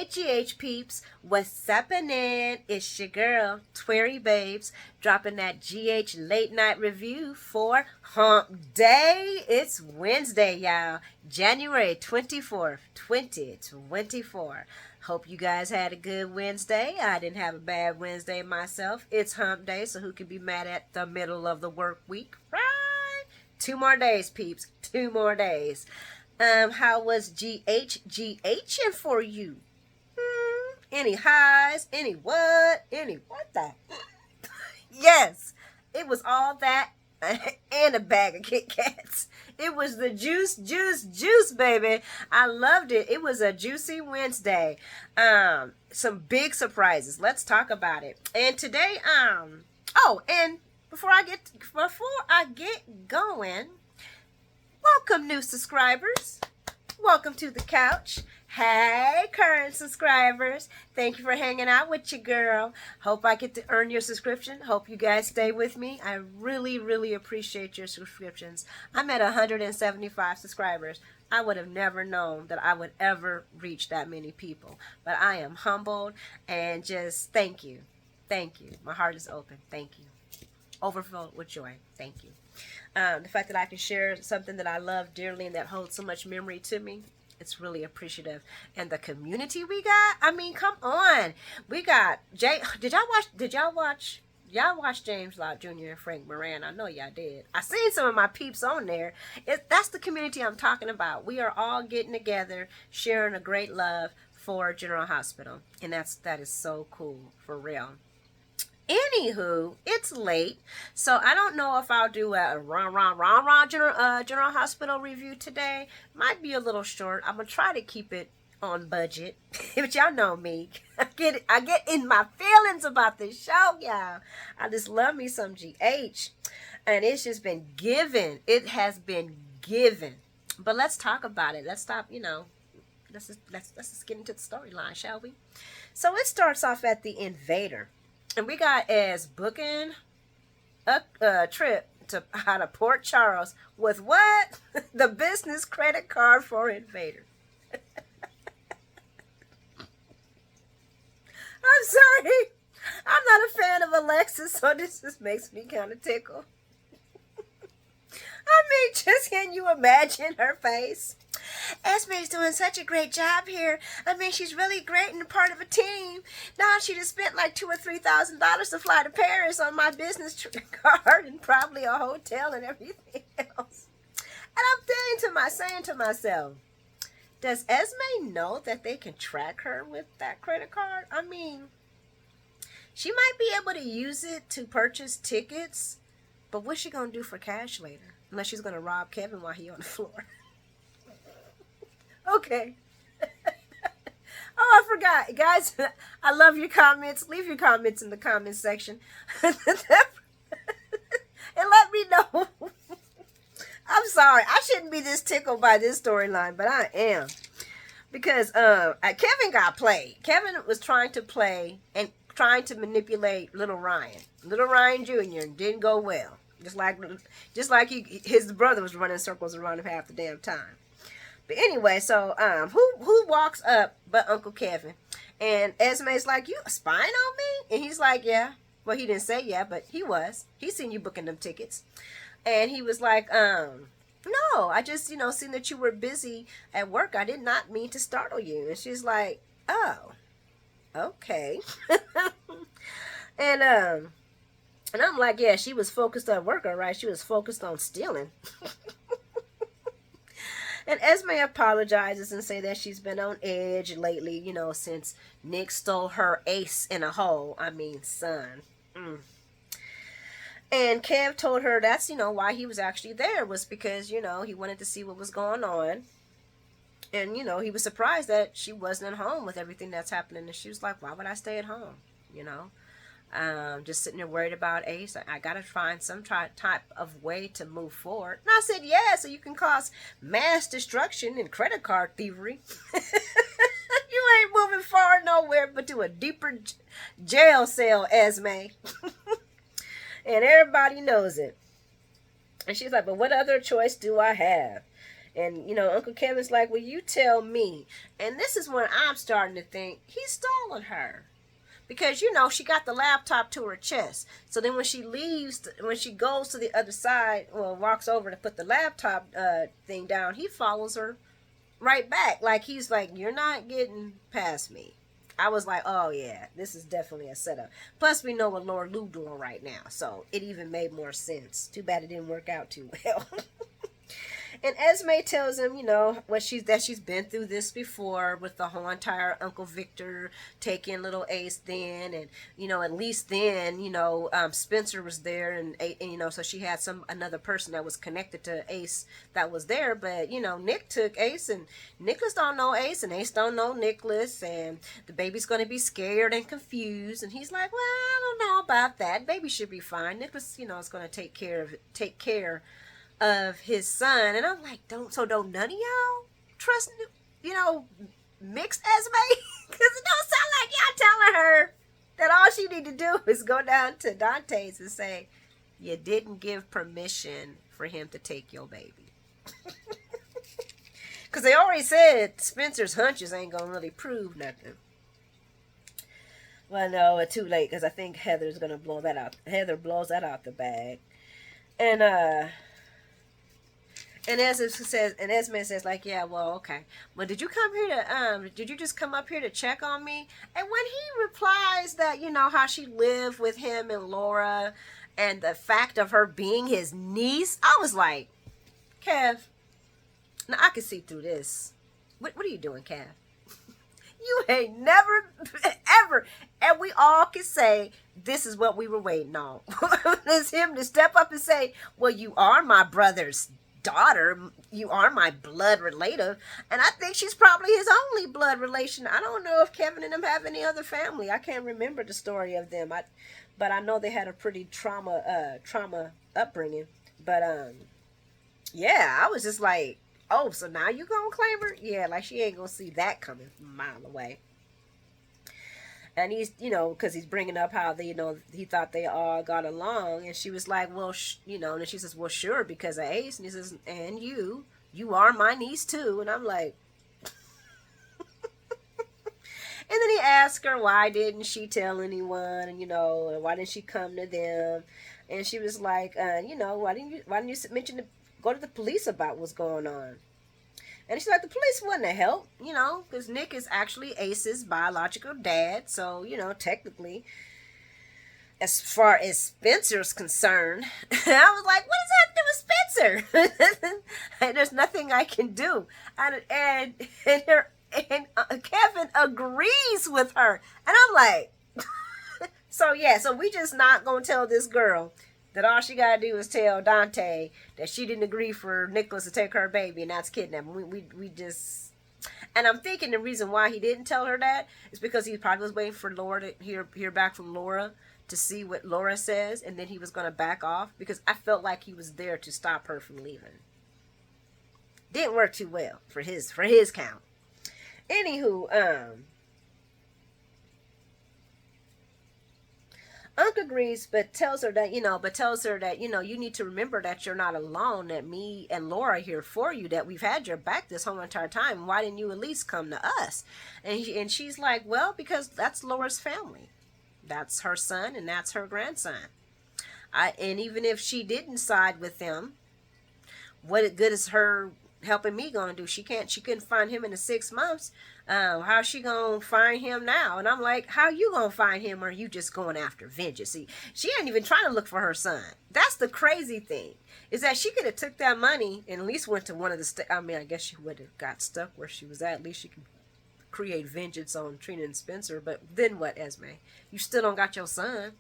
Hey GH peeps, what's happening? It's your girl, Twary Babes, dropping that GH late night review for Hump Day. It's Wednesday, y'all, January 24th, 2024. Hope you guys had a good Wednesday. I didn't have a bad Wednesday myself. It's Hump Day, so who can be mad at the middle of the work week, right? 2 more days, peeps. 2 more days. How was GHGHing for you? Any highs? Any what? Any what the? Yes, it was all that and a bag of Kit Kats. It was the juice, baby. I loved it. It was a juicy Wednesday. Some big surprises. Let's talk about it. And today, oh, and before I get going, welcome new subscribers. Welcome to the couch. Hey, current subscribers. Thank you for hanging out with your girl. Hope I get to earn your subscription. Hope you guys stay with me. I really appreciate your subscriptions. I'm at 175 subscribers. I would have never known that I would ever reach that many people. But I am humbled and just thank you. Thank you. My heart is open. Thank you. Overflowed with joy. Thank you. The fact that I can share something that I love dearly and that holds so much memory to me, it's really appreciative. And the community we got, I mean, come on. We got Jay. Did y'all watch James Lott Jr. and Frank Moran? I know y'all did. I seen some of my peeps on there. That's the community I'm talking about. We are all getting together, sharing a great love for General Hospital. And that is so cool, for real. Anywho, it's late, so I don't know if I'll do a General Hospital review today. Might be a little short. I'm gonna try to keep it on budget, but y'all know me. I get in my feelings about this show, y'all. I just love me some GH, and it's just been given. It has been given. But let's talk about it. Let's stop. Let's just get into the storyline, shall we? So it starts off at the Invader. And we got as booking a trip out of Port Charles with what? The business credit card for Invader. I'm sorry. I'm not a fan of Alexis, so this just makes me kind of tickle. I mean, just can you imagine her face? Esme's doing such a great job here. I mean, she's really great and a part of a team. Now she just spent like $2,000 or $3,000 to fly to Paris on my business card and probably a hotel and everything else. And I'm saying to myself, does Esme know that they can track her with that credit card? I mean, she might be able to use it to purchase tickets, but what's she gonna do for cash later? Unless she's gonna rob Kevin while he's on the floor. Okay. Oh, I forgot. Guys, I love your comments. Leave your comments in the comment section. And let me know. I'm sorry. I shouldn't be this tickled by this storyline, but I am. Because Kevin got played. Kevin was trying to play and trying to manipulate Little Ryan. Little Ryan Jr. didn't go well. Just like his brother was running circles around him half the damn time. But anyway, so who walks up but Uncle Kevin? And Esme's like, you spying on me? And he's like, yeah. Well, he didn't say yeah, but he was. He seen you booking them tickets. And he was like, no, I just, seen that you were busy at work. I did not mean to startle you. And she's like, oh, okay. And I'm like, yeah, she was focused on work, all right. She was focused on stealing. And Esme apologizes and say that she's been on edge lately, since Nick stole her ace in a hole. I mean, son. And Kev told her that's, why he was actually there was because, he wanted to see what was going on. And, he was surprised that she wasn't at home with everything that's happening. And she was like, why would I stay at home? Just sitting there worried about Ace. I gotta find some type of way to move forward. And I said, yeah, so you can cause mass destruction and credit card thievery. You ain't moving far nowhere but to a deeper jail cell, Esme. And everybody knows it. And she's like, but what other choice do I have? And, Uncle Kevin's like, well, you tell me. And this is when I'm starting to think he's stalling her. Because, she got the laptop to her chest. So then when she leaves, when she goes to the other side, or walks over to put the laptop thing down, he follows her right back. Like, he's like, you're not getting past me. I was like, oh yeah, this is definitely a setup. Plus, we know what Laura Lou doing right now. So it even made more sense. Too bad it didn't work out too well. And Esme tells him, that she's been through this before with the whole entire Uncle Victor taking little Ace then, and at least then, Spencer was there, and so she had another person that was connected to Ace that was there, but Nick took Ace, and Nicholas don't know Ace, and Ace don't know Nicholas, and the baby's going to be scared and confused, and he's like, well, I don't know about that. Baby should be fine. Nicholas, is going to take care of his son. And I'm like, don't none of y'all trust mixed Esme? Because it don't sound like y'all telling her that all she need to do is go down to Dante's and say, you didn't give permission for him to take your baby. Because they already said Spencer's hunches ain't gonna really prove nothing. Well, no, it's too late, because I think Heather's gonna blow that out. Heather blows that out the bag. And Esme says, like, yeah, well, okay. Well, did you just come up here to check on me? And when he replies that, how she lived with him and Laura and the fact of her being his niece, I was like, Kev, now I can see through this. What are you doing, Kev? You ain't never, ever, and we all can say, this is what we were waiting on. It's him to step up and say, well, you are my brother's daughter, you are my blood relative, and I think she's probably his only blood relation. I don't know if Kevin and them have any other family. I can't remember the story of them. But I know they had a pretty trauma upbringing. But yeah, I was just like, oh, so now you gonna claim her? Yeah, like she ain't gonna see that coming from a mile away. And he's, because he's bringing up how they, he thought they all got along. And she was like, well, and she says, well, sure, because of Ace. And he says, and you are my niece too. And I'm like, and then he asked her, why didn't she tell anyone? And, why didn't she come to them? And she was like, why didn't you mention go to the police about what's going on? And she's like, the police wouldn't have helped, because Nick is actually Ace's biological dad. So, technically, as far as Spencer's concerned, I was like, what does that do with Spencer? And there's nothing I can do. And Kevin agrees with her. And I'm like, so we just not going to tell this girl that all she gotta do is tell Dante that she didn't agree for Nicholas to take her baby, and that's kidnapping. We just, and I'm thinking the reason why he didn't tell her that is because he probably was waiting for Laura to hear back from Laura to see what Laura says, and then he was gonna back off, because I felt like he was there to stop her from leaving. Didn't work too well for his count. Anywho, Unc agrees, but tells her that, you need to remember that you're not alone, that me and Laura are here for you, that we've had your back this whole entire time. Why didn't you at least come to us? And she's like, well, because that's Laura's family. That's her son and that's her grandson. And even if she didn't side with them, what good is her helping me gonna do? She couldn't find him in the 6 months. How's she gonna find him now? And I'm like, how you gonna find him? Or are you just going after vengeance? See, she ain't even trying to look for her son. That's the crazy thing, is that she could have took that money and at least went to one of the I guess she would have got stuck where she was at. At least she could create vengeance on Trina and Spencer. But then what, Esme? You still don't got your son.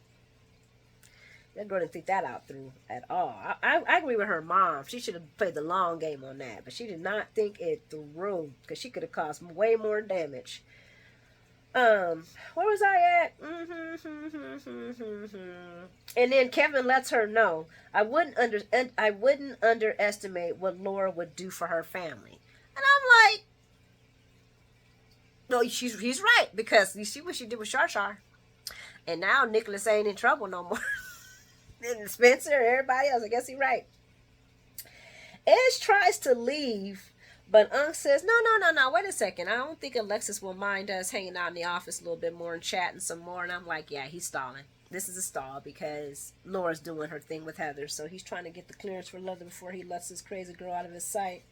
That girl didn't think that out through at all. I agree with her mom. She should have played the long game on that. But she did not think it through, because she could have caused way more damage. Where was I at? And then Kevin lets her know, I wouldn't underestimate what Laura would do for her family. And I'm like, no, he's right, because you see what she did with Shar. And now Nicholas ain't in trouble no more. And Spencer, everybody else, I guess he's right. Ez tries to leave, but Unc says, no, no, no, no, wait a second. I don't think Alexis will mind us hanging out in the office a little bit more and chatting some more. And I'm like, yeah, he's stalling. This is a stall because Laura's doing her thing with Heather. So he's trying to get the clearance for Heather before he lets this crazy girl out of his sight.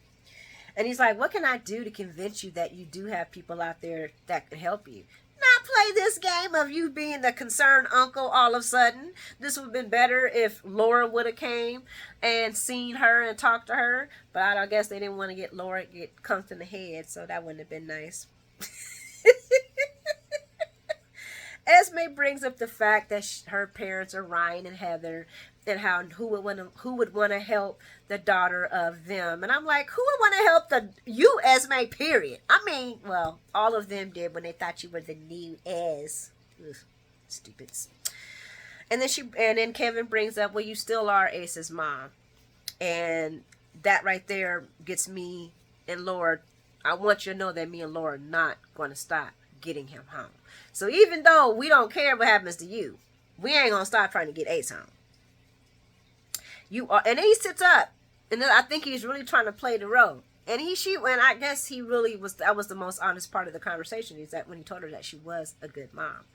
And he's like, what can I do to convince you that you do have people out there that can help you? Not play this game of you being the concerned uncle all of a sudden. This would have been better if Laura would have came and seen her and talked to her. But I guess they didn't want to get Laura get conked in the head, so that wouldn't have been nice. Esme brings up the fact that her parents are Ryan and Heather, and how who would want to help the daughter of them. And I'm like, who would want to help you, Esme, period? I mean, well, all of them did when they thought you were the new Ez. Ugh, stupids. And then Kevin brings up, well, you still are Ace's mom. And that right there gets me and Laura. I want you to know that me and Laura are not going to stop getting him home. So even though we don't care what happens to you, we ain't going to stop trying to get Ace home. You are, and then he sits up, and then I think he's really trying to play the role. And I guess he really was. That was the most honest part of the conversation. Is that when he told her that she was a good mom.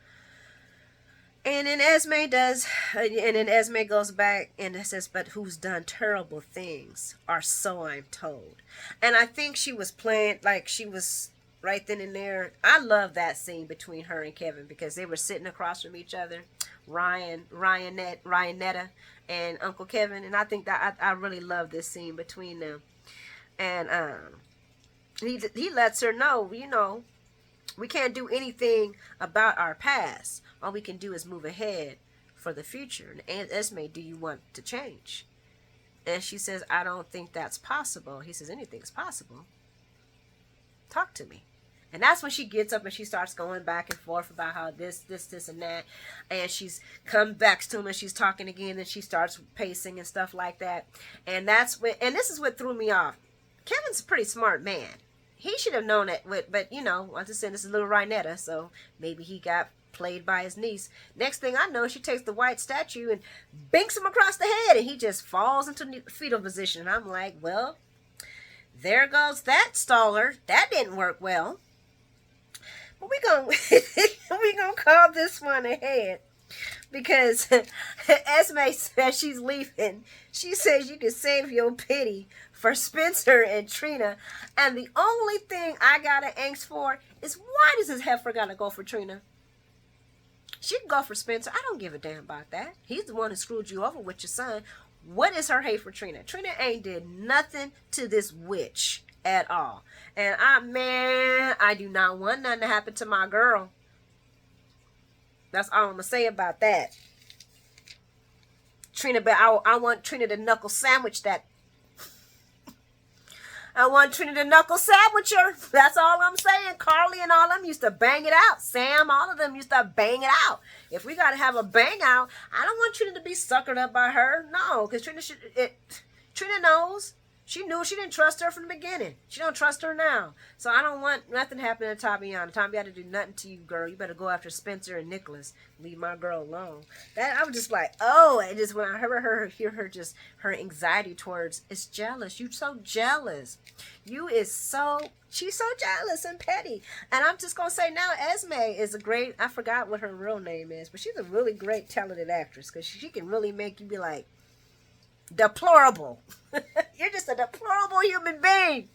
And then Esme goes back and it says, "But who's done terrible things, or so I'm told." And I think she was playing like she was right then and there. I love that scene between her and Kevin because they were sitting across from each other, Ryanetta, and Uncle Kevin, and I think that I really love this scene between them. And he lets her know, we can't do anything about our past. All we can do is move ahead for the future. And Esme, do you want to change? And she says, I don't think that's possible. He says, anything's possible. Talk to me. And that's when she gets up and she starts going back and forth about how this, and that. And she's come back to him and she's talking again and she starts pacing and stuff like that. And this is what threw me off. Kevin's a pretty smart man. He should have known it, but like I said, this is little Ryanetta, so maybe he got played by his niece. Next thing I know, she takes the white statue and binks him across the head and he just falls into fetal position. And I'm like, well, there goes that staller. That didn't work well. We gonna call this one ahead because Esme says she's leaving. She says you can save your pity for Spencer and Trina, and the only thing I got an angst for is why does this heifer gotta go for Trina? She can go for Spencer. I don't give a damn about that. He's the one who screwed you over with your son. What is her hate for Trina? Trina ain't did nothing to this witch at all. And I do not want nothing to happen to my girl. That's all I'm going to say about that. Trina, but I want Trina to knuckle sandwich that. I want Trina to knuckle sandwich her. That's all I'm saying. Carly and all of them used to bang it out. Sam, all of them used to bang it out. If we got to have a bang out, I don't want Trina to be suckered up by her. No, because Trina knows. She knew she didn't trust her from the beginning. She don't trust her now. So I don't want nothing happening to Taviana. Taviana do nothing to you, girl. You better go after Spencer and Nicholas. Leave my girl alone. That I was just like, oh, and just when I hear her just her anxiety towards it's jealous. You so jealous. She's so jealous and petty. And I'm just gonna say now, Esme is I forgot what her real name is, but she's a really great talented actress because she can really make you be like deplorable. You're just a deplorable human being.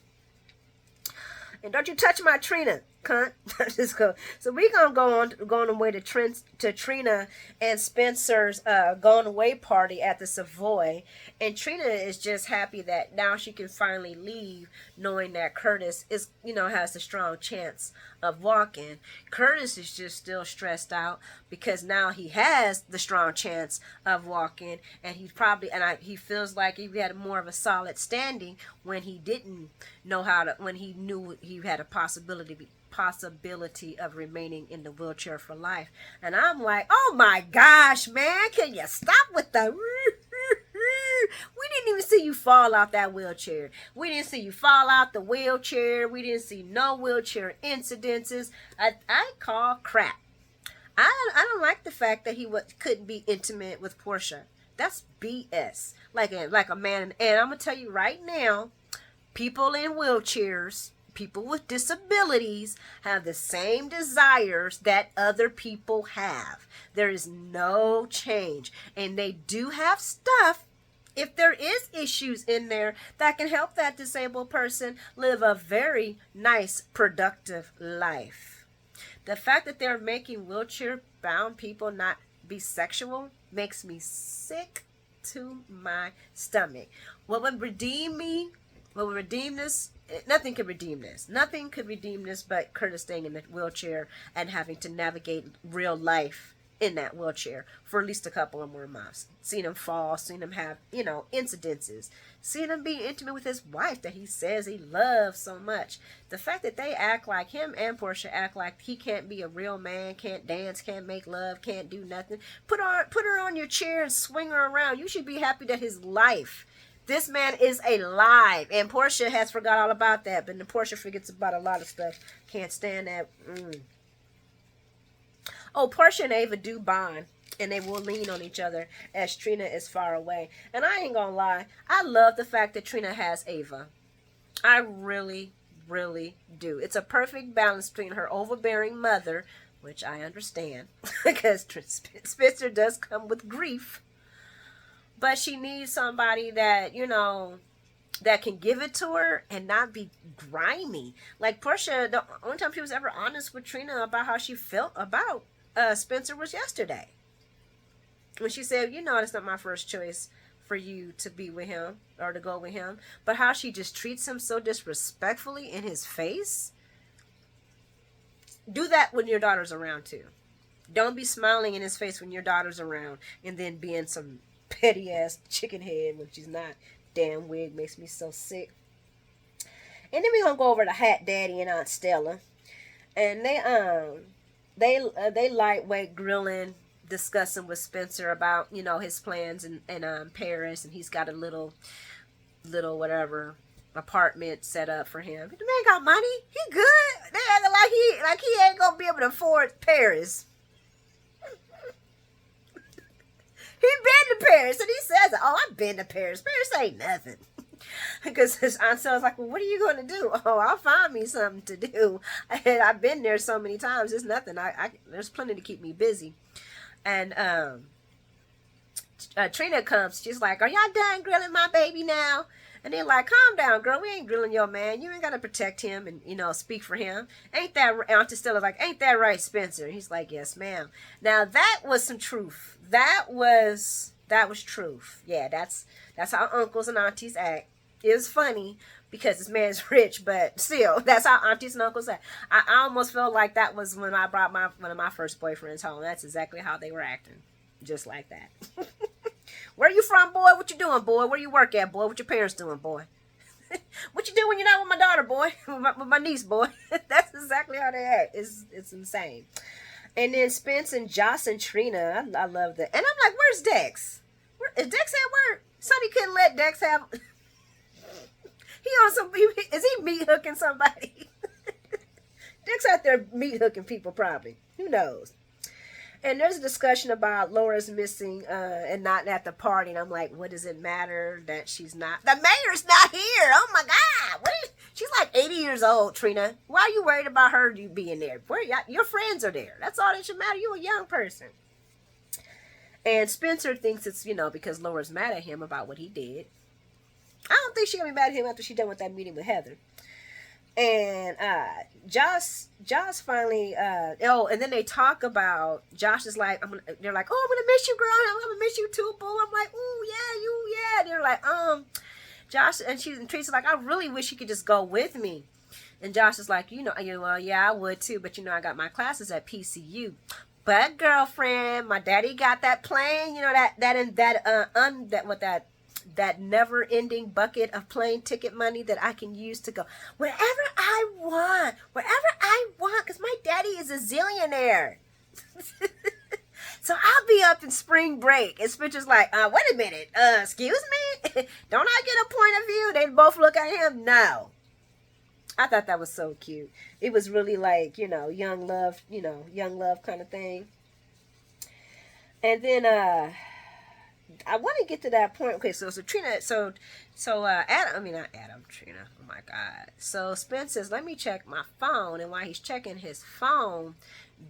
And don't you touch my Trina, cunt. Just go. So we gonna go on the way to Trina and Spencer's going away party at the Savoy, and Trina is just happy that now she can finally leave, knowing that Curtis is has a strong chance of walking. Curtis is just still stressed out because now he has the strong chance of walking, and he feels like he had more of a solid standing when he didn't know when he knew he had a possibility of remaining in the wheelchair for life. And I'm like, oh my gosh, man, can you stop with the we didn't even see you fall out that wheelchair. We didn't see you fall out the wheelchair. We didn't see no wheelchair incidences. I call crap. I don't like the fact that he couldn't be intimate with Portia. That's BS. Like a man, and I'm gonna tell you right now, people in wheelchairs, people with disabilities have the same desires that other people have. There is no change. And they do have stuff, if there is issues in there, that can help that disabled person live a very nice, productive life. The fact that they're making wheelchair bound people not be sexual makes me sick to my stomach. What would redeem me? What would redeem this? Nothing could redeem this. Nothing could redeem this but Curtis staying in the wheelchair and having to navigate real life in that wheelchair for at least a couple of more months. Seeing him fall, seeing him have, incidences, seeing him be intimate with his wife that he says he loves so much. The fact that they act like him and Portia act like he can't be a real man, can't dance, can't make love, can't do nothing. Put her on your chair and swing her around. You should be happy that his life. This man is alive, and Portia has forgot all about that. But then Portia forgets about a lot of stuff. Can't stand that. Oh, Portia and Ava do bond, and they will lean on each other as Trina is far away. And I ain't gonna lie, I love the fact that Trina has Ava. I really, really do. It's a perfect balance between her overbearing mother, which I understand, because Spencer does come with grief. But she needs somebody that, that can give it to her and not be grimy. Like Portia, the only time she was ever honest with Trina about how she felt about Spencer was yesterday. When she said, it's not my first choice for you to be with him or to go with him. But how she just treats him so disrespectfully in his face. Do that when your daughter's around too. Don't be smiling in his face when your daughter's around and then being some petty ass chicken head when she's not. Damn wig makes me so sick. And then we're gonna go over to Hat Daddy and Aunt Stella, and they lightweight grilling, discussing with Spencer about his plans in Paris, and he's got a little whatever apartment set up for him. The man got money. He good. They acting like he ain't gonna be able to afford Paris. He been to Paris, and he says, "Oh, I've been to Paris. Paris ain't nothing." Because his aunt was like, "Well, what are you going to do?" "Oh, I'll find me something to do. And I've been there so many times. It's nothing. There's plenty to keep me busy." And Trina comes. She's like, "Are y'all done grilling my baby now?" And they're like, "Calm down, girl. We ain't grilling your man. You ain't got to protect him and, speak for him. Ain't that right?" Aunt Stella's like, "Ain't that right, Spencer?" And he's like, "Yes, ma'am." Now, that was some truth. That was truth. Yeah, that's how uncles and aunties act. It was funny because this man's rich, but still, that's how aunties and uncles act. I almost felt like that was when I brought one of my first boyfriends home. That's exactly how they were acting. Just like that. "Where you from, boy? What you doing, boy? Where you work at, boy? What your parents doing, boy? What you do when you're not with my daughter, boy? with my niece, boy?" That's exactly how they act. It's insane. And then Spence and Joss and Trina, I love that. And I'm like, "Where's Dex? Is Dex at work?" Sonny couldn't let Dex have. Is he meat hooking somebody? Dex out there meat hooking people probably. Who knows? And there's a discussion about Laura's missing and not at the party. And I'm like, what does it matter that she's not? The mayor's not here. Oh my God. She's like 80 years old, Trina. Why are you worried about her being there? Your friends are there. That's all that should matter. You're a young person. And Spencer thinks it's, because Laura's mad at him about what he did. I don't think she's going to be mad at him after she's done with that meeting with Heather. And Josh finally, and then they talk about, Josh is like, they're like, "Oh, I'm going to miss you, girl. I'm going to miss you too, boo." I'm like, "Ooh, yeah, yeah." They're like, Josh, and Teresa's like, "I really wish you could just go with me." And Josh is like, "Well, yeah, I would too, but I got my classes at PCU. But girlfriend, my daddy got that plane, that never-ending bucket of plane ticket money that I can use to go wherever I want, because my daddy is a zillionaire." So I'll be up in spring break. And Spencer's like, "Wait a minute, excuse me? Don't I get a point of view?" They both look at him. No. I thought that was so cute. It was really like, young love kind of thing. And then, I want to get to that point. Okay, so Trina, Adam, I mean not Adam, Trina. Oh my God. So Spence says, "Let me check my phone," and while he's checking his phone,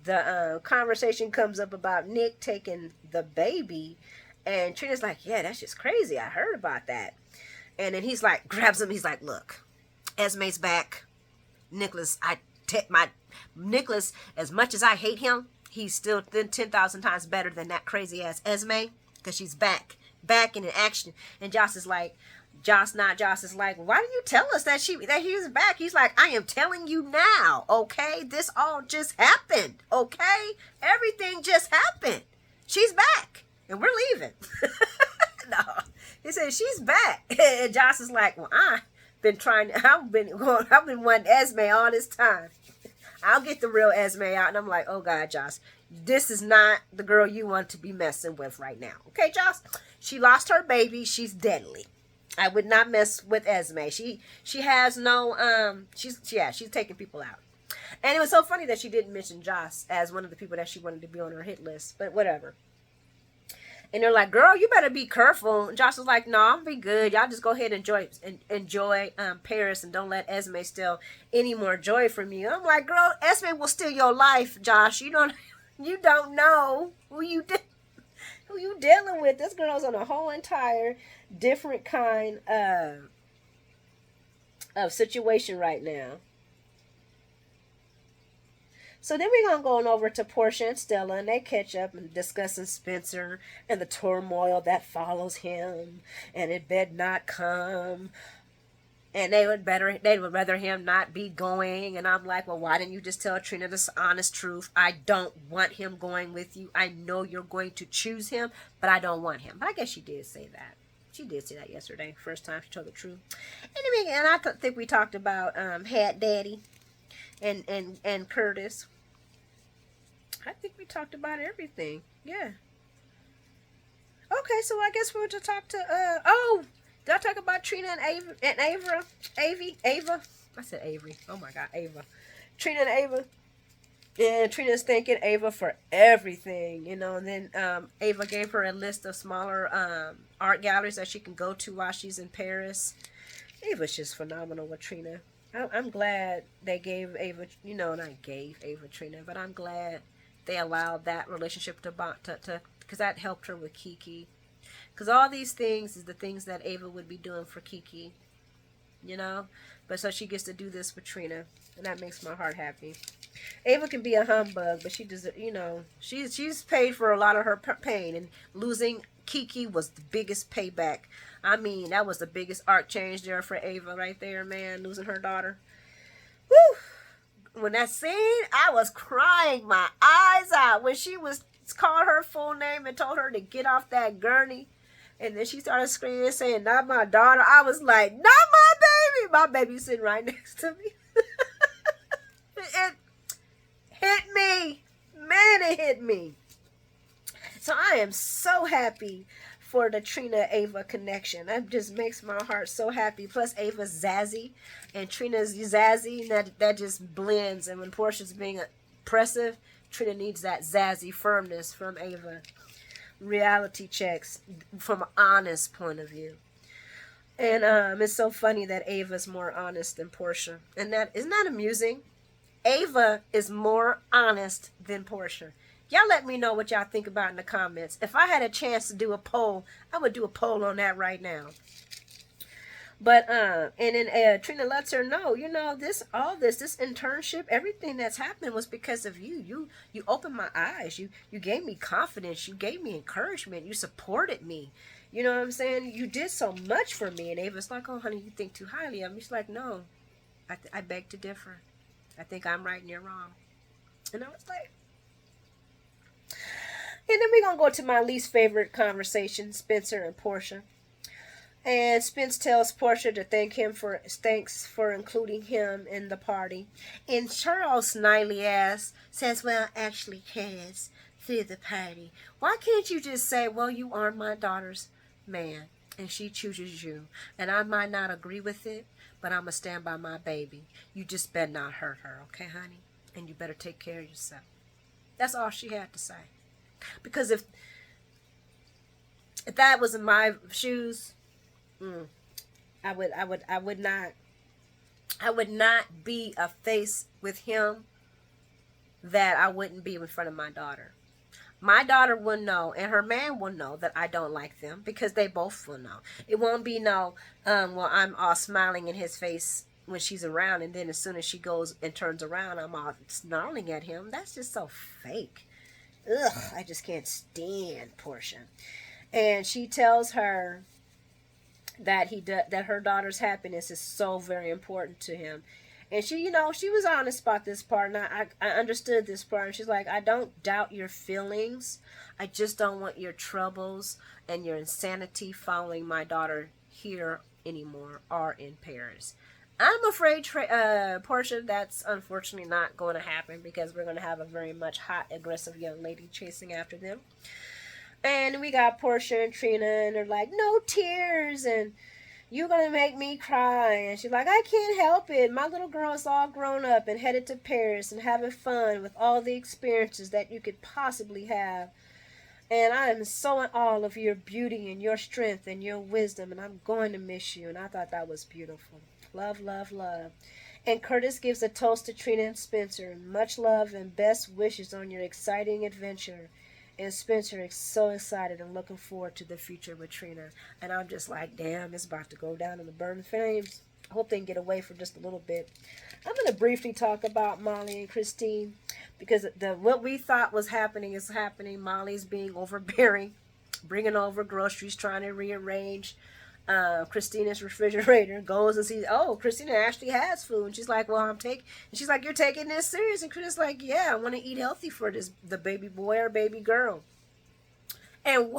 the conversation comes up about Nick taking the baby, and Trina's like, "Yeah, that's just crazy. I heard about that." And then he's like, grabs him. He's like, "Look, Esme's back. Nicholas, I take my Nicholas. As much as I hate him, he's still 10,000 times better than that crazy ass Esme." Because she's back and in action. And Joss is like, Joss is like, "Why do you tell us that he was back?" He's like, "I am telling you now, okay? This all just happened, okay? Everything just happened. She's back, and we're leaving." No, he said she's back, and Joss is like, "Well, I've been wanting Esme all this time. I'll get the real Esme out." And I'm like, "Oh God, Joss, this is not the girl you want to be messing with right now. Okay, Joss? She lost her baby. She's deadly. I would not mess with Esme. She has no she's taking people out." And it was so funny that she didn't mention Joss as one of the people that she wanted to be on her hit list, but whatever. And they're like, "Girl, you better be careful." And Josh was like, "No, I'm be good. Y'all just go ahead and enjoy Paris, and don't let Esme steal any more joy from you." I'm like, "Girl, Esme will steal your life, Josh. You don't know who you dealing with. This girl's on a whole entire different kind of situation right now." So then we're going to go on over to Portia and Stella, and they catch up and discussing Spencer and the turmoil that follows him, and it better not come, and they would rather him not be going. And I'm like, "Well, why didn't you just tell Trina the honest truth? I don't want him going with you. I know you're going to choose him, but I don't want him." But I guess she did say that. She did say that yesterday, first time she told the truth. Anyway, and I think we talked about Hat Daddy and Curtis. I think we talked about everything. Yeah. Okay, so I guess we'll just talk to did I talk about Trina and Ava? I said Avery. Oh my God, Ava. Trina and Ava. And Trina's thanking Ava for everything, and then Ava gave her a list of smaller art galleries that she can go to while she's in Paris. Ava's just phenomenal with Trina. I'm glad they gave Ava, and I gave Ava Trina, but I'm glad they allowed that relationship to because that helped her with Kiki. Because all these things is the things that Ava would be doing for Kiki, But so she gets to do this with Trina, and that makes my heart happy. Ava can be a humbug, but she does, she's paid for a lot of her pain, and losing Kiki was the biggest payback. I mean, that was the biggest arc change there for Ava right there, man, losing her daughter. Woo! When that scene, I was crying my eyes out when she was called her full name and told her to get off that gurney. And then she started screaming and saying, "Not my daughter." I was like, "Not my baby." My baby's sitting right next to me. It hit me. Man, it hit me. So I am so happy for the Trina-Ava connection. That just makes my heart so happy. Plus Ava's zazzy and Trina's zazzy. That just blends. And when Portia's being oppressive, Trina needs that zazzy firmness from Ava. Reality checks from an honest point of view. And it's so funny that Ava's more honest than Portia. And that isn't that amusing? Ava is more honest than Portia. Y'all let me know what y'all think about in the comments. If I had a chance to do a poll, I would do a poll on that right now. But and then Trina lets her know, this internship, everything that's happened was because of you. You opened my eyes. You gave me confidence. You gave me encouragement. You supported me. You know what I'm saying? You did so much for me. And Ava's like, "Oh, honey, you think too highly of me." She's like, "No, I beg to differ. I think I'm right and you're wrong." And I was like, and then we're going to go to my least favorite conversation, Spencer and Portia. And Spence tells Portia to thanks for including him in the party. And Charles snidely ass says, "Well, actually, Cass threw the party. Why can't you just say, well, you are my daughter's man, and she chooses you. And I might not agree with it, but I'm going to stand by my baby. You just better not hurt her, okay, honey? And you better take care of yourself." That's all she had to say. Because If that was in my shoes, mm, I would not be a face with him that I wouldn't be in front of my daughter. My daughter will know, and her man will know that I don't like them because they both will know. It won't be no, well, I'm all smiling in his face when she's around, and then as soon as she goes and turns around, I'm all snarling at him. That's just so fake. Ugh, I just can't stand Portia. And she tells her that that her daughter's happiness is so very important to him. And she, she was honest about this part, and I understood this part. And she's like, I don't doubt your feelings. I just don't want your troubles and your insanity following my daughter here anymore or in Paris. I'm afraid, Portia, that's unfortunately not going to happen because we're going to have a very much hot, aggressive young lady chasing after them. And we got Portia and Trina, and they're like, no tears, and you're gonna make me cry. And she's like, I can't help it. My little girl is all grown up and headed to Paris and having fun with all the experiences that you could possibly have. And I am so in awe of your beauty and your strength and your wisdom, and I'm going to miss you. And I thought that was beautiful. Love, love, love. And Curtis gives a toast to Trina and Spencer. Much love and best wishes on your exciting adventure. And Spencer is so excited and looking forward to the future with Trina. And I'm just like, damn, it's about to go down in the burning flames. I hope they can get away for just a little bit. I'm going to briefly talk about Molly and Christine because what we thought was happening is happening. Molly's being overbearing, bringing over groceries, trying to rearrange Christina's refrigerator. Goes and sees, oh, Christina actually has food. And she's like, well, and she's like, you're taking this serious? And Christina's like, yeah, I want to eat healthy for the baby boy or baby girl. And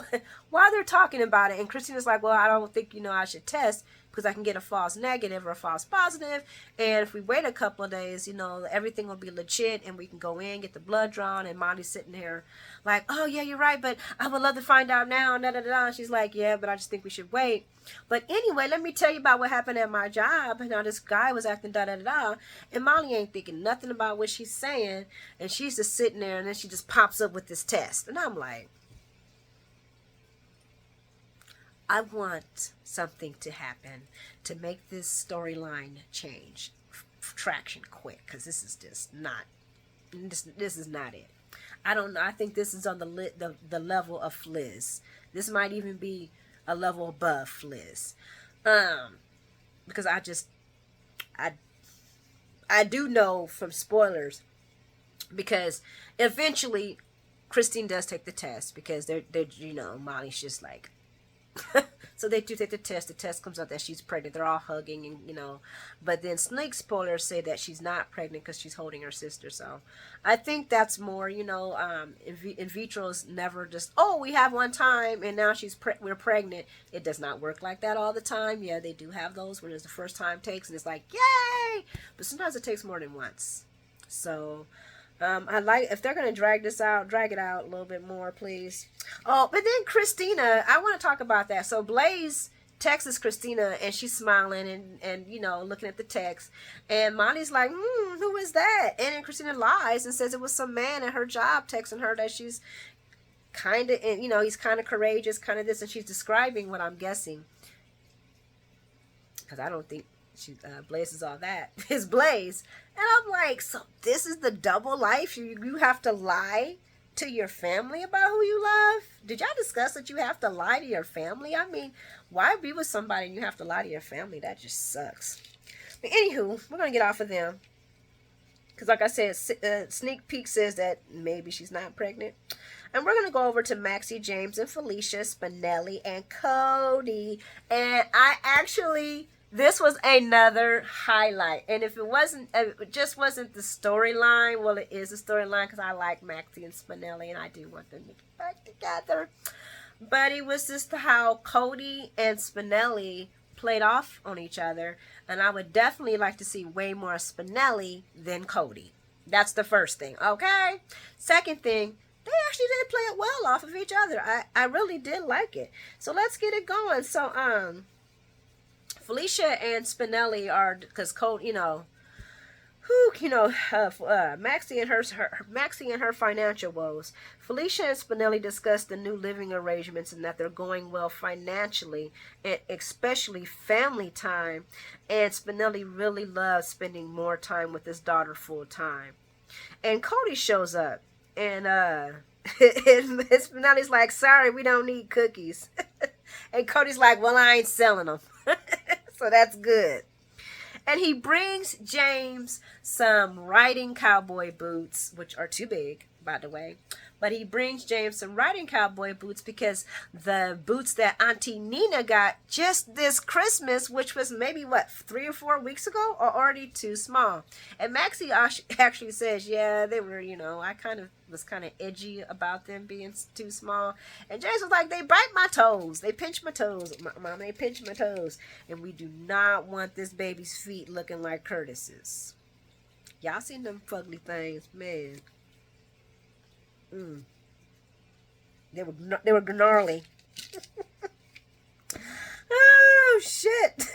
while they're talking about it, and Christina's like, well, I don't think, I should test because I can get a false negative or a false positive. And if we wait a couple of days, everything will be legit and we can go in, get the blood drawn. And Molly's sitting here like, oh, yeah, you're right, but I would love to find out now. And And she's like, yeah, but I just think we should wait. But anyway, let me tell you about what happened at my job. Now, this guy was acting da-da-da-da, and Molly ain't thinking nothing about what she's saying. And she's just sitting there, and then she just pops up with this test. And I'm like, I want something to happen to make this storyline change traction quick, because this is just not, this is not it. I don't know. I think this is on the level of Fliz. This might even be a level above Fliz. Because I do know from spoilers, because eventually Christine does take the test because they're Molly's just like, so they do take the test. The test comes out that she's pregnant. They're all hugging, and but then sneak spoilers say that she's not pregnant because she's holding her sister. So I think that's more, in vitro's never just, oh, we have one time and now we're pregnant. It does not work like that all the time. Yeah, they do have those when it's the first time takes and it's like, yay, but sometimes it takes more than once. So I like, if they're going to drag it out a little bit more, please. Oh, but then Christina, I want to talk about that. So Blaze texts Christina and she's smiling and looking at the text. And Molly's like, who is that? And then Christina lies and says it was some man at her job texting her that she's kind of, he's kind of courageous, kind of this. And she's describing what I'm guessing. Because I don't think Blaze is all that. It's Blaze. And I'm like, so this is the double life? You have to lie to your family about who you love? Did y'all discuss that you have to lie to your family? I mean, why be with somebody and you have to lie to your family? That just sucks. But anywho, we're going to get off of them. Because like I said, Sneak Peek says that maybe she's not pregnant. And we're going to go over to Maxie James and Felicia Spinelli and Cody. And this was another highlight. And if it just wasn't the storyline, well, it is a storyline because I like Maxie and Spinelli and I do want them to get back together. But it was just how Cody and Spinelli played off on each other. And I would definitely like to see way more Spinelli than Cody. That's the first thing, okay? Second thing, they actually did play it well off of each other. I really did like it. So let's get it going. So, Felicia and Spinelli are, because Cody, who, Maxie and her financial woes. Felicia and Spinelli discuss the new living arrangements and that they're going well financially, and especially family time. And Spinelli really loves spending more time with his daughter full time. And Cody shows up, and and Spinelli's like, "Sorry, we don't need cookies." And Cody's like, "Well, I ain't selling them." So that's good. And he brings James some riding cowboy boots, which are too big, by the way. But he brings James some riding cowboy boots because the boots that Auntie Nina got just this Christmas, which was maybe, what, 3 or 4 weeks ago, are already too small. And Maxie actually says, yeah, they were, I was kind of edgy about them being too small. And James was like, they bite my toes. They pinch my toes. Mom, they pinch my toes. And we do not want this baby's feet looking like Curtis's. Y'all seen them fugly things, man. They were gnarly. Oh shit!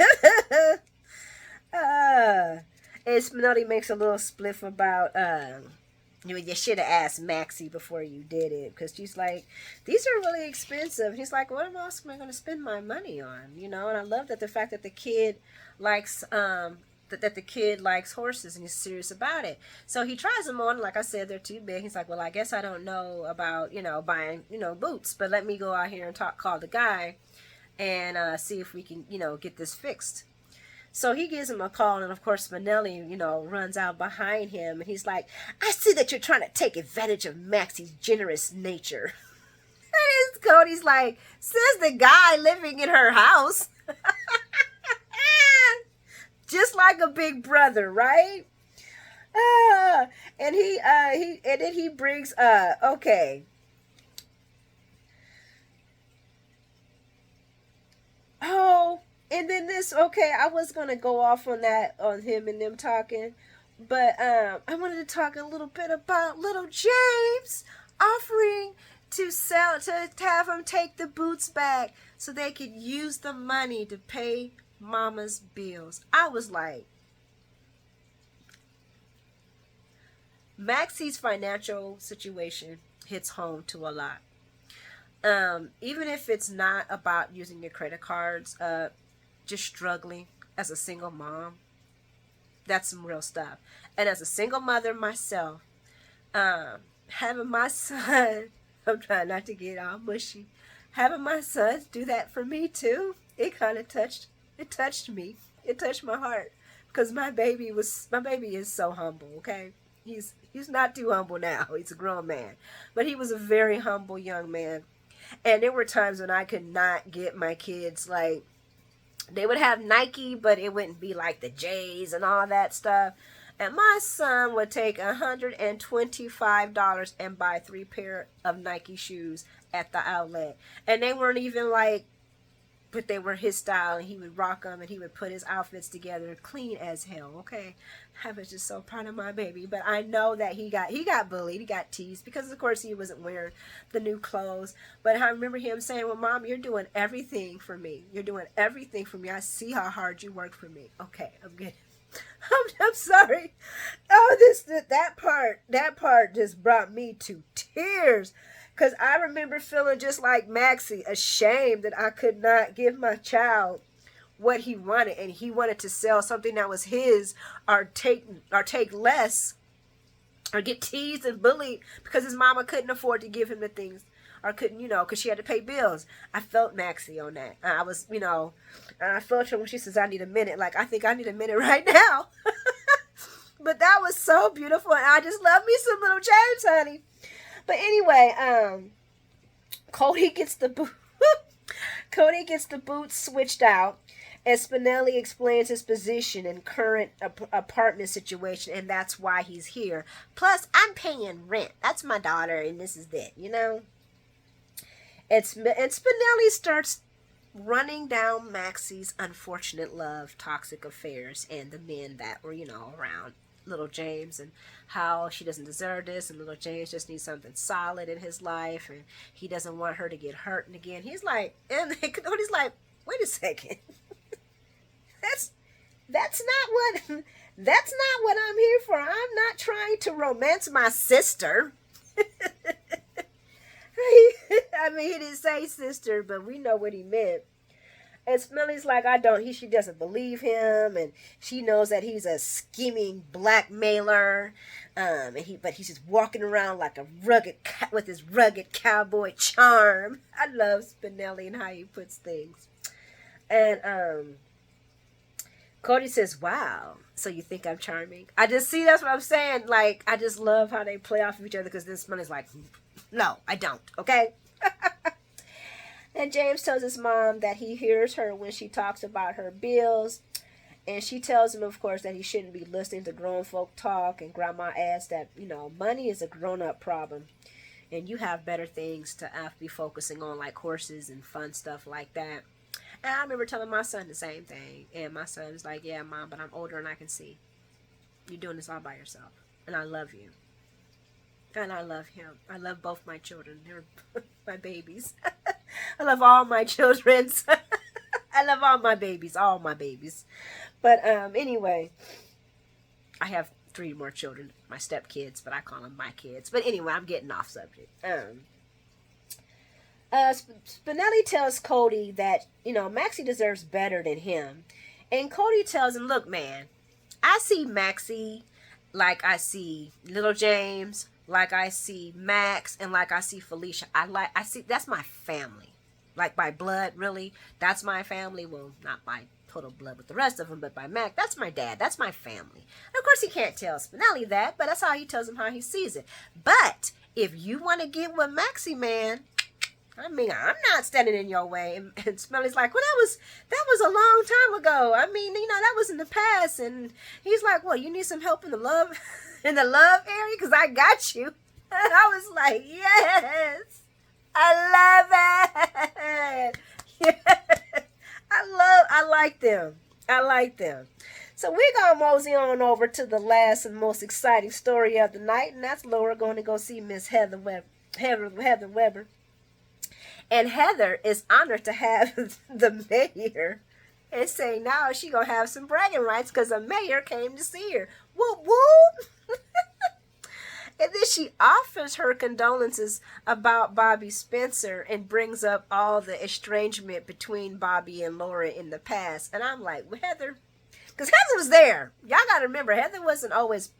And Spinelli makes a little spliff about you should have asked Maxie before you did it, because she's like, these are really expensive. And he's like, what else am I going to spend my money on? And I love that the fact that the kid likes that the kid likes horses and he's serious about it. So he tries them on. Like I said, they're too big. He's like, well, I guess I don't know about, buying, boots, but let me go out here and call the guy and see if we can, get this fixed. So he gives him a call, and of course Spinelli, runs out behind him, and he's like, I see that you're trying to take advantage of Maxie's generous nature. And Cody's like, says the guy living in her house. Just like a big brother, right? And then he brings okay. Oh, and then I was gonna go off on him and them talking, but I wanted to talk a little bit about little James offering to have him take the boots back so they could use the money to pay Mama's bills. I was like, Maxie's financial situation hits home to a lot. Even if it's not about using your credit cards, just struggling as a single mom, that's some real stuff. And as a single mother myself, having my son, I'm trying not to get all mushy, having my son do that for me too, it touched me. It touched my heart, because my baby is so humble, okay? He's not too humble now. He's a grown man, but he was a very humble young man. And there were times when I could not get my kids, like, they would have Nike, but it wouldn't be like the J's and all that stuff. And my son would take $125 and buy 3 pair of Nike shoes at the outlet. And they weren't even like, but they were his style, and he would rock them, and he would put his outfits together clean as hell, okay? I was just so proud of my baby. But I know that he got bullied, he got teased, because of course he wasn't wearing the new clothes. But I remember him saying, well, Mom, you're doing everything for me. You're doing everything for me. I see how hard you work for me. Okay, I'm good. I'm sorry. Oh, that part just brought me to tears. Because I remember feeling just like Maxie, ashamed that I could not give my child what he wanted. And he wanted to sell something that was his, or take less, or get teased and bullied because his mama couldn't afford to give him the things, or couldn't, because she had to pay bills. I felt Maxie on that. I was, I felt her when she says, I need a minute. Like, I think I need a minute right now. But that was so beautiful. And I just love me some little James, honey. But anyway, Cody gets the boots switched out, and Spinelli explains his position and current apartment situation, and that's why he's here. Plus, I'm paying rent. That's my daughter, and this is that, And Spinelli starts running down Maxie's unfortunate love, toxic affairs, and the men that were, around little James, and how she doesn't deserve this, and little James just needs something solid in his life, and he doesn't want her to get hurt again. He's like, and he's like, wait a second. That's not That's not what I'm here for. I'm not trying to romance my sister. I mean, he didn't say sister, but we know what he meant. And Smelly's like, she doesn't believe him, and she knows that he's a scheming blackmailer. But he's just walking around like a with his rugged cowboy charm. I love Spinelli and how he puts things. And Cody says, "Wow, so you think I'm charming?" I just see, that's what I'm saying. Like, I just love how they play off of each other, because this Smelly's like, "No, I don't." Okay. And James tells his mom that he hears her when she talks about her bills. And she tells him, of course, that he shouldn't be listening to grown folk talk. And Grandma adds that, money is a grown-up problem. And you have better things to be focusing on, like horses and fun stuff like that. And I remember telling my son the same thing. And my son's like, "Yeah, Mom, but I'm older and I can see. You're doing this all by yourself. And I love you." And I love him. I love both my children. They're my babies. I love all my children. I love all my babies. All my babies. But anyway, I have 3 more children. My stepkids, but I call them my kids. But anyway, I'm getting off subject. Spinelli tells Cody that, Maxie deserves better than him. And Cody tells him, "Look, man, I see Maxie like I see little James, like I see Max, and like I see Felicia. I see, that's my family. Like by blood, really, that's my family. Well, not by total blood with the rest of them, but by Mac, that's my dad. That's my family." And of course, he can't tell Spinelli that, but that's how he tells him how he sees it. But if you want to get with Maxie, man, I mean, I'm not standing in your way. And Spinelli's like, "Well, that was a long time ago. I mean, that was in the past." And he's like, "Well, you need some help in the love area? Because I got you." And I was like, "Yes, I love it." Yes. I like them. I like them. So we're going to mosey on over to the last and most exciting story of the night. And that's Laura going to go see Miss Heather Weber. And Heather is honored to have the mayor, and saying now she going to have some bragging rights because the mayor came to see her. Whoop, whoop. And then she offers her condolences about Bobby Spencer and brings up all the estrangement between Bobby and Laura in the past. And I'm like, well, Heather, because Heather was there. Y'all got to remember, Heather wasn't always,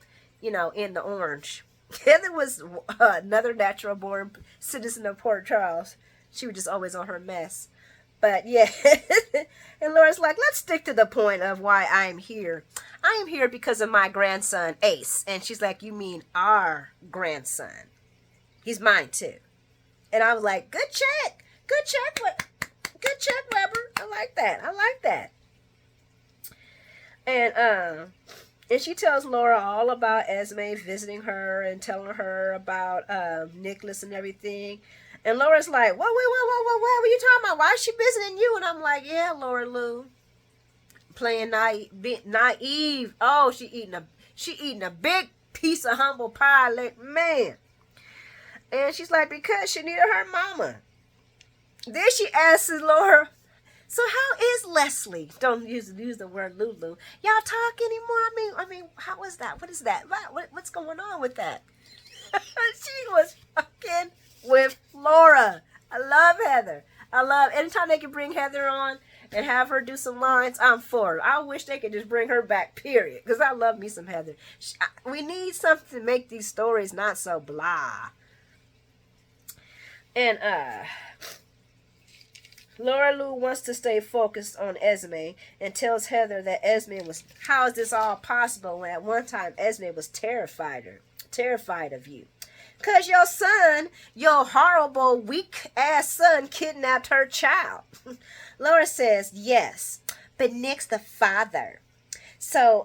in the orange. Heather was another natural born citizen of Port Charles. She was just always on her mess. But yeah, and Laura's like, "Let's stick to the point of why I'm here. I am here because of my grandson, Ace." And she's like, "You mean our grandson? He's mine too." And I was like, Good check, Weber. I like that. And she tells Laura all about Esme visiting her and telling her about Nicholas and everything. And Laura's like, what were you talking about? Why is she visiting you? And I'm like, yeah, Laura Lou, playing naive. Oh, she eating a big piece of humble pie, like, man. And she's like, because she needed her mama. Then she asks Laura, "So how is Leslie?" Don't use the word Lulu. Y'all talk anymore? I mean, how is that? What is that? What's going on with that? She was fucking with Laura. I love Heather. Anytime they can bring Heather on and have her do some lines, I'm for it. I wish they could just bring her back, period. Because I love me some Heather. We need something to make these stories not so blah. And Laura Lou wants to stay focused on Esme and tells Heather that how is this all possible when at one time Esme was terrified of you? Because your son, your horrible, weak-ass son, kidnapped her child. Laura says, yes, but Nick's the father. So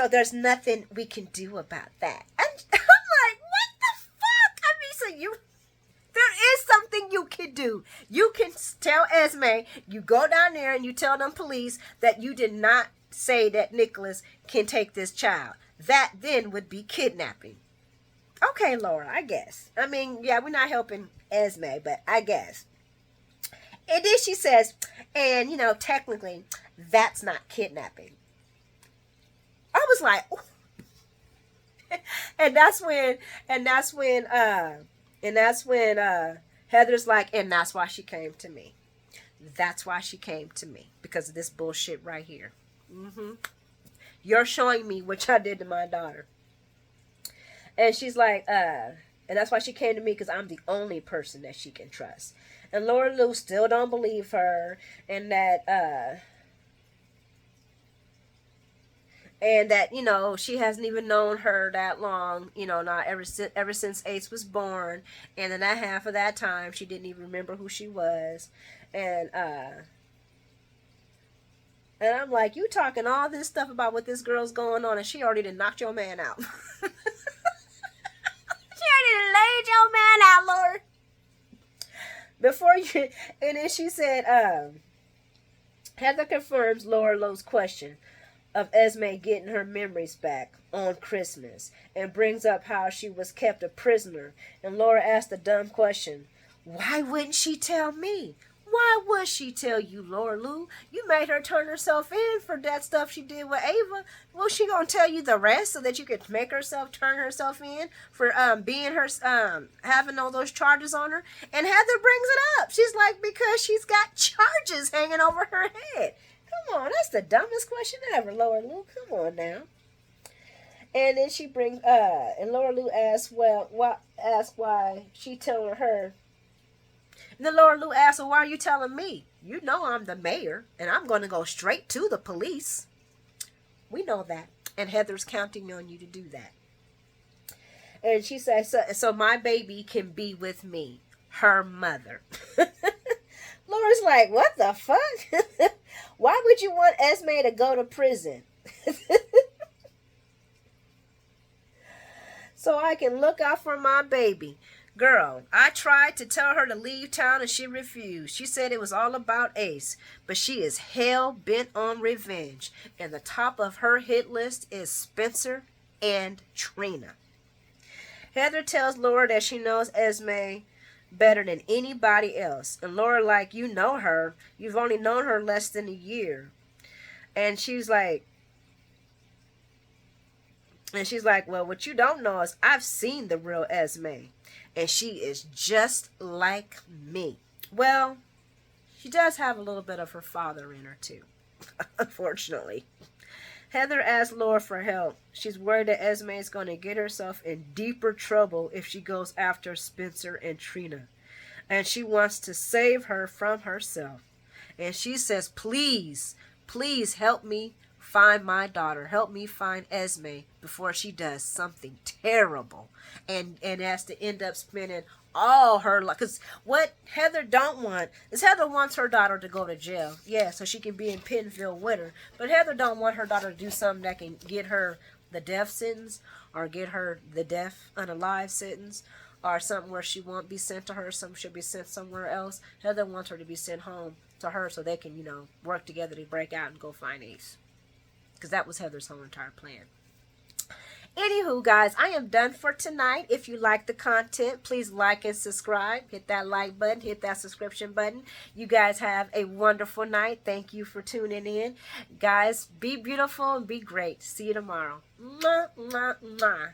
there's nothing we can do about that. And I'm like, what the fuck? I mean, there is something you can do. You can tell Esme, you go down there and you tell them police that you did not say that Nicholas can take this child. That then would be kidnapping. Okay, Laura, I guess. I mean, yeah, we're not helping Esme, but I guess. And then she says, and, technically, that's not kidnapping. I was like, and that's when, and that's when, and that's when Heather's like, and that's why she came to me. That's why she came to me, because of this bullshit right here. You're showing me what y'all did to my daughter. And she's like, and that's why she came to me, because I'm the only person that she can trust. And Laura Lou still don't believe her, and that, you know, she hasn't even known her that long, you know, not ever since Ace was born. And in that half of that time, she didn't even remember who she was. And I'm like, you talking all this stuff about what this girl's going on, and she already done knocked your man out. She already done laid your man out, Lord. Before you, and then she said, Heather confirms Laura Lowe's question of Esme getting her memories back on Christmas, and brings up how she was kept a prisoner. And Laura asked a dumb question: why wouldn't she tell me? Why would she tell you, Laura Lou? You made her turn herself in for that stuff she did with Ava. Well, she gonna tell you the rest so that you could make herself turn herself in for being her having all those charges on her. And Heather brings it up. She's like, because she's got charges hanging over her head. Come on, that's the dumbest question ever, Laura Lou. Come on now. And then she brings and Laura Lou asks, well, why she telling her. And then Laura Lou asks, well, why are you telling me? You know I'm the mayor, and I'm going to go straight to the police. We know that. And Heather's counting on you to do that. And she says, so my baby can be with me, her mother. Laura's like, what the fuck? Why would you want Esme to go to prison? So I can look out for my baby. Girl, I tried to tell her to leave town and she refused. She said it was all about Ace, but she is hell bent on revenge. And the top of her hit list is Spencer and Trina. Heather tells Laura that she knows Esme better than anybody else. And Laura like, you know her. You've only known her less than a year. And she's like, well, what you don't know is I've seen the real Esme. And she is just like me. Well, she does have a little bit of her father in her too, unfortunately. Heather asks Laura for help. She's worried that Esme is going to get herself in deeper trouble if she goes after Spencer and Trina. And she wants to save her from herself. And she says, please, please help me find my daughter. Help me find Esme before she does something terrible and has to end up spending all her life. Because what Heather don't want is Heather wants her daughter to go to jail. Yeah, so she can be in Penville with her. But Heather don't want her daughter to do something that can get her the death sentence or get her the death unalive sentence or something where she won't be sent to her. Some should be sent somewhere else. Heather wants her to be sent home to her so they can, work together to break out and go find Ace. Because that was Heather's whole entire plan. Anywho, guys, I am done for tonight. If you like the content, please like and subscribe. Hit that like button. Hit that subscription button. You guys have a wonderful night. Thank you for tuning in. Guys, be beautiful and be great. See you tomorrow. Mwah, mwah, mwah.